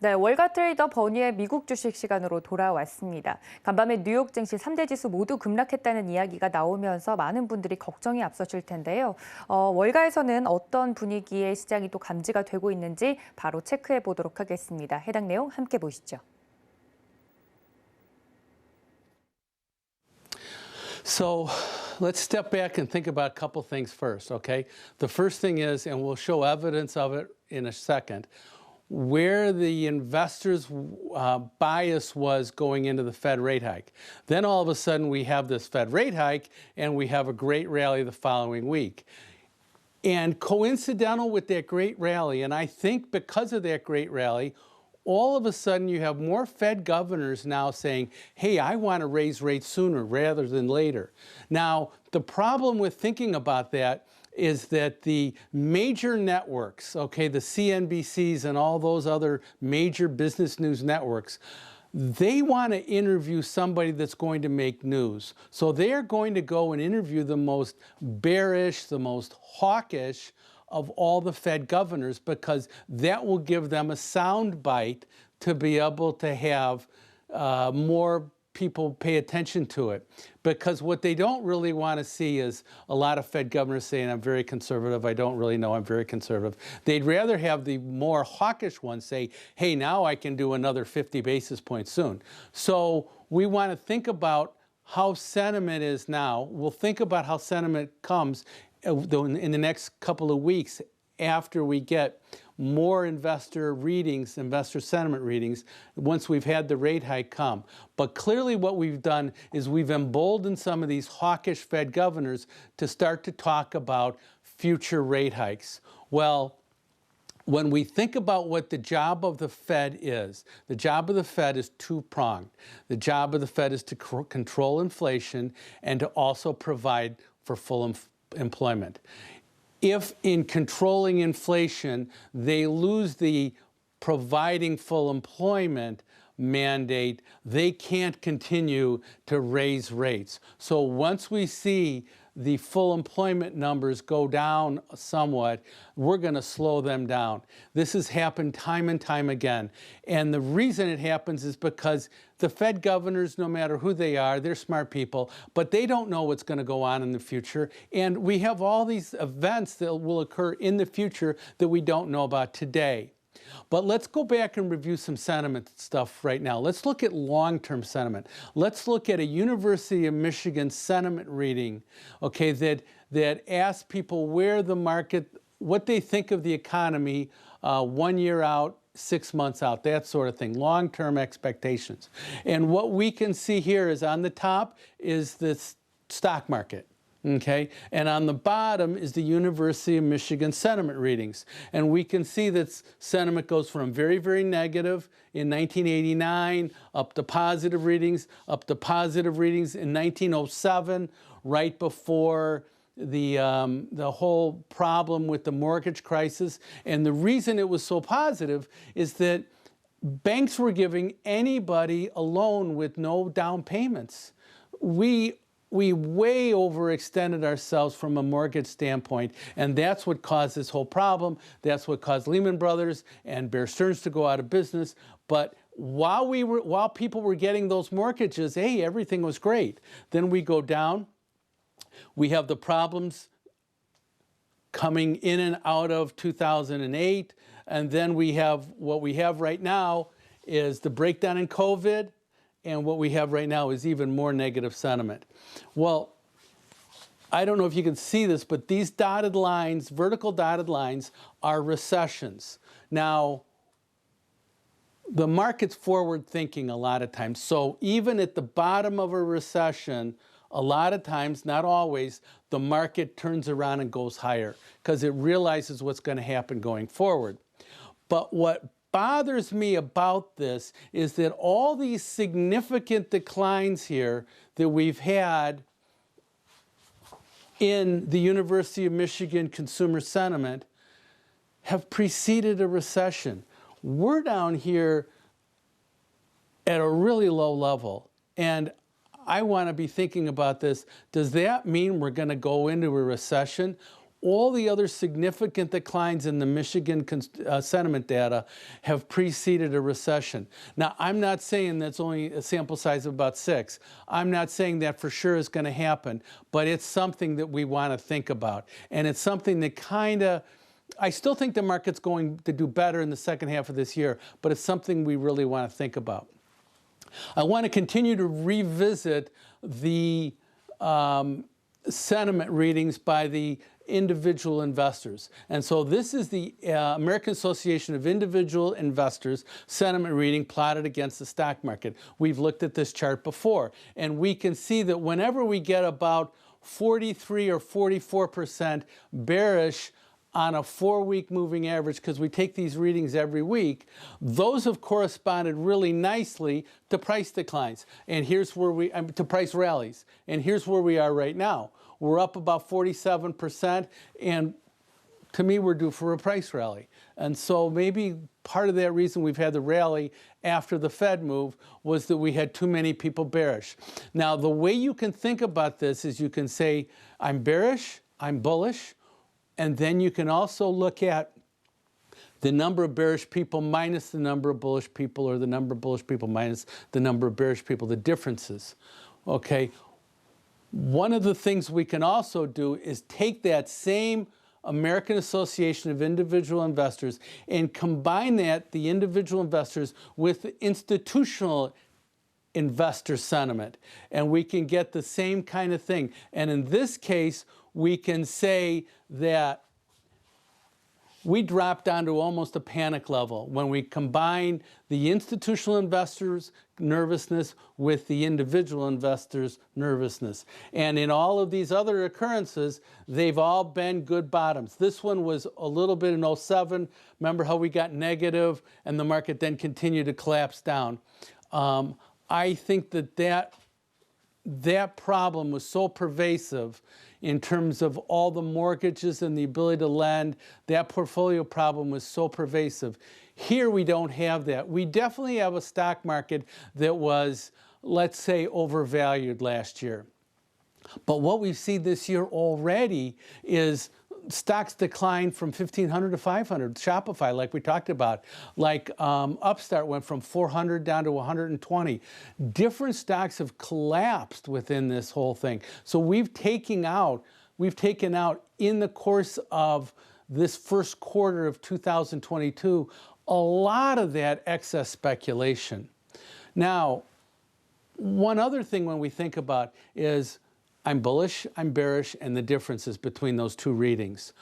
네, 월가 트레이더 버니의 미국 주식 시간으로 돌아왔습니다. 간밤에 뉴욕 증시 3대 지수 모두 급락했다는 이야기가 나오면서 많은 분들이 걱정이 앞서실 텐데요. 월가에서는 어떤 분위기의 시장이 또 감지가 되고 있는지 바로 체크해 보도록 하겠습니다. 해당 내용 함께 보시죠. So let's step back and think about a couple things first, okay? The first thing is, and we'll show evidence of it in a second, where the investors' bias was going into the Fed rate hike. Then all of a sudden we have this Fed rate hike and we have a great rally the following week. And coincidental with that great rally, and I think because of that great rally, all of a sudden you have more Fed governors now saying, hey, I want to raise rates sooner rather than later. Now, the problem with thinking about that is that the major networks, okay, the CNBCs and all those other major business news networks, they want to interview somebody that's going to make news. So they're going to go and interview the most bearish, the most hawkish of all the Fed governors, because that will give them a sound bite to be able to have more people pay attention to it. Because what they don't really want to see is a lot of Fed governors saying, I'm very conservative, I don't really know, I'm very conservative. They'd rather have the more hawkish ones say, hey, now I can do another 50 basis points soon. So we want to think about how sentiment is now. We'll think about how sentiment comes in the next couple of weeks after we get more investor readings, investor sentiment readings, once we've had the rate hike come. But clearly what we've done is we've emboldened some of these hawkish Fed governors to start to talk about future rate hikes. Well, when we think about what the job of the Fed is, the job of the Fed is two-pronged. The job of the Fed is to control inflation and to also provide for full employment. If in controlling inflation, they lose the providing full employment mandate, they can't continue to raise rates. So once we see the full employment numbers go down somewhat, we're going to slow them down. This has happened time and time again. And the reason it happens is because the Fed governors, no matter who they are, they're smart people, but they don't know what's going to go on in the future. And we have all these events that will occur in the future that we don't know about today. But let's go back and review some sentiment stuff right now. Let's look at long-term sentiment. Let's look at a University of Michigan sentiment reading, okay, that asks people where the market, what they think of the economy 1 year out, 6 months out, that sort of thing, long-term expectations. And what we can see here is on the top is the stock market. Okay, and on the bottom is the University of Michigan sentiment readings. And we can see that sentiment goes from very, very negative in 1989 up to positive readings, up to positive readings in 1907, right before the whole problem with the mortgage crisis. And the reason it was so positive is that banks were giving anybody a loan with no down payments. We way overextended ourselves from a mortgage standpoint, and that's what caused this whole problem. That's what caused Lehman Brothers and Bear Stearns to go out of business. But while people were getting those mortgages, hey, everything was great. Then we go down. We have the problems coming in and out of 2008, and then we have what we have right now is the breakdown in COVID. And what we have right now is even more negative sentiment. Well, I don't know if you can see this, but these dotted lines, vertical dotted lines, are recessions. Now, the market's forward thinking a lot of times. So even at the bottom of a recession, a lot of times, not always, the market turns around and goes higher because it realizes what's going to happen going forward. But what bothers me about this is that all these significant declines here that we've had in the University of Michigan consumer sentiment have preceded a recession. We're down here at a really low level, and I want to be thinking about this. Does that mean we're going to go into a recession? all the other significant declines in the Michigan sentiment data have preceded a recession. Now, I'm not saying that's only a sample size of about 6. I'm not saying that for sure is going to happen, but it's something that we want to think about. And it's something that kind of, I still think the market's going to do better in the second half of this year, but it's something we really want to think about. I want to continue to revisit the sentiment readings by the individual investors. And so this is the American Association of Individual Investors sentiment reading plotted against the stock market. We've looked at this chart before, and we can see that whenever we get about 43 or 44% bearish on a 4-week moving average, because we take these readings every week, those have corresponded really nicely to price declines. And here's where to price rallies. And here's where we are right now. We're up about 47%, and to me, we're due for a price rally. And so maybe part of that reason we've had the rally after the Fed move was that we had too many people bearish. Now, the way you can think about this is you can say, I'm bearish, I'm bullish, and then you can also look at the number of bearish people minus the number of bullish people, or the number of bullish people minus the number of bearish people, the differences. Okay. One of the things we can also do is take that same American Association of Individual Investors and combine that, the individual investors, with the institutional investor sentiment. And we can get the same kind of thing. And in this case, we can say that we dropped down to almost a panic level when we combine the institutional investors' nervousness with the individual investors' nervousness. And in all of these other occurrences, they've all been good bottoms. This one was a little bit in 07. Remember how we got negative and the market then continued to collapse down. I think that problem was so pervasive in terms of all the mortgages and the ability to lend. That portfolio problem was so pervasive. Here we don't have that. We definitely have a stock market that was, let's say, overvalued last year. But what we see this year already is stocks declined from 1,500 to 500. Shopify, like we talked about, like Upstart went from 400 down to 120. Different stocks have collapsed within this whole thing. So we've taken out in the course of this first quarter of 2022, a lot of that excess speculation. Now, one other thing when we think about is, I'm bullish, I'm bearish, and the differences between those two readings.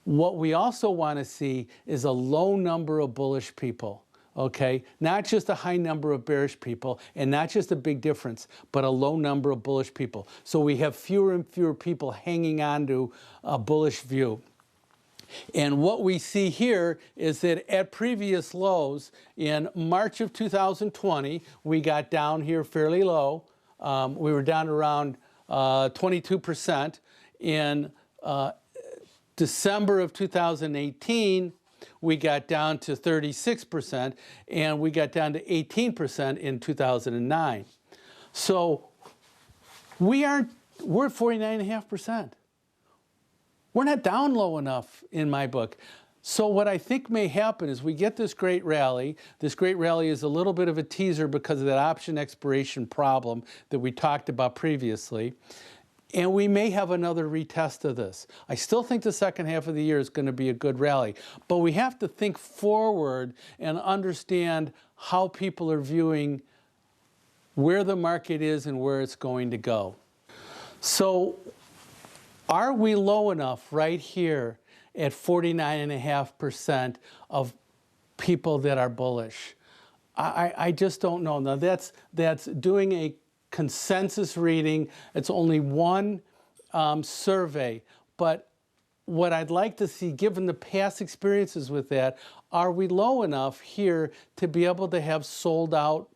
What we also want to see is a low number of bullish people, okay? Not just a high number of bearish people, and not just a big difference, but a low number of bullish people. So we have fewer and fewer people hanging on to a bullish view. And what we see here is that at previous lows, in March of 2020, we got down here fairly low. We were down around 22%. In December of 2018, we got down to 36%, and we got down to 18% in 2009. So we're at 49.5%. We're not down low enough in my book. So what I think may happen is we get this great rally. This great rally is a little bit of a teaser because of that option expiration problem that we talked about previously. And we may have another retest of this. I still think the second half of the year is going to be a good rally. But we have to think forward and understand how people are viewing where the market is and where it's going to go. So are we low enough right here at 49.5% of people that are bullish? I just don't know. Now that's doing a consensus reading. It's only one survey, but what I'd like to see, given the past experiences with that, are we low enough here to be able to have sold out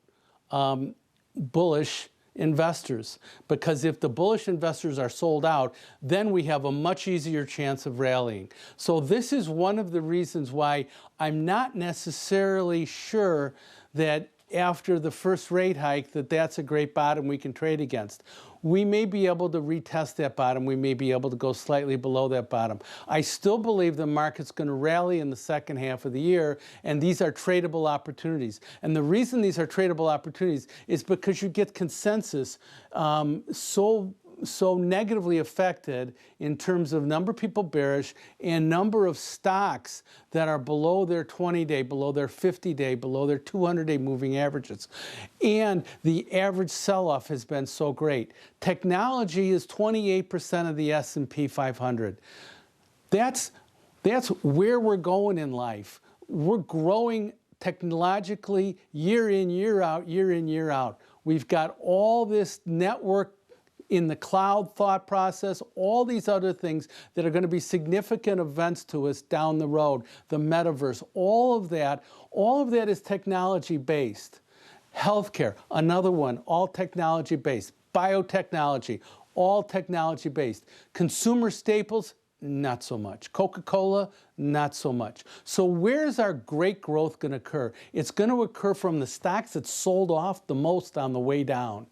bullish investors? Because if the bullish investors are sold out, then we have a much easier chance of rallying. So this is one of the reasons why I'm not necessarily sure that after the first rate hike that that's a great bottom we can trade against. We may be able to retest that bottom. We may be able to go slightly below that bottom. I still believe the market's going to rally in the second half of the year, and these are tradable opportunities. And the reason these are tradable opportunities is because you get consensus so negatively affected in terms of number of people bearish and number of stocks that are below their 20-day, below their 50-day, below their 200-day moving averages. And the average sell-off has been so great. Technology is 28% of the S&P 500. That's where we're going in life. We're growing technologically year in, year out, year in, year out. We've got all this network in the cloud thought process, all these other things that are going to be significant events to us down the road, the metaverse, all of that is technology-based. Healthcare, another one, all technology-based. Biotechnology, all technology-based. Consumer staples, not so much. Coca-Cola, not so much. So where's our great growth going to occur? It's going to occur from the stocks that sold off the most on the way down.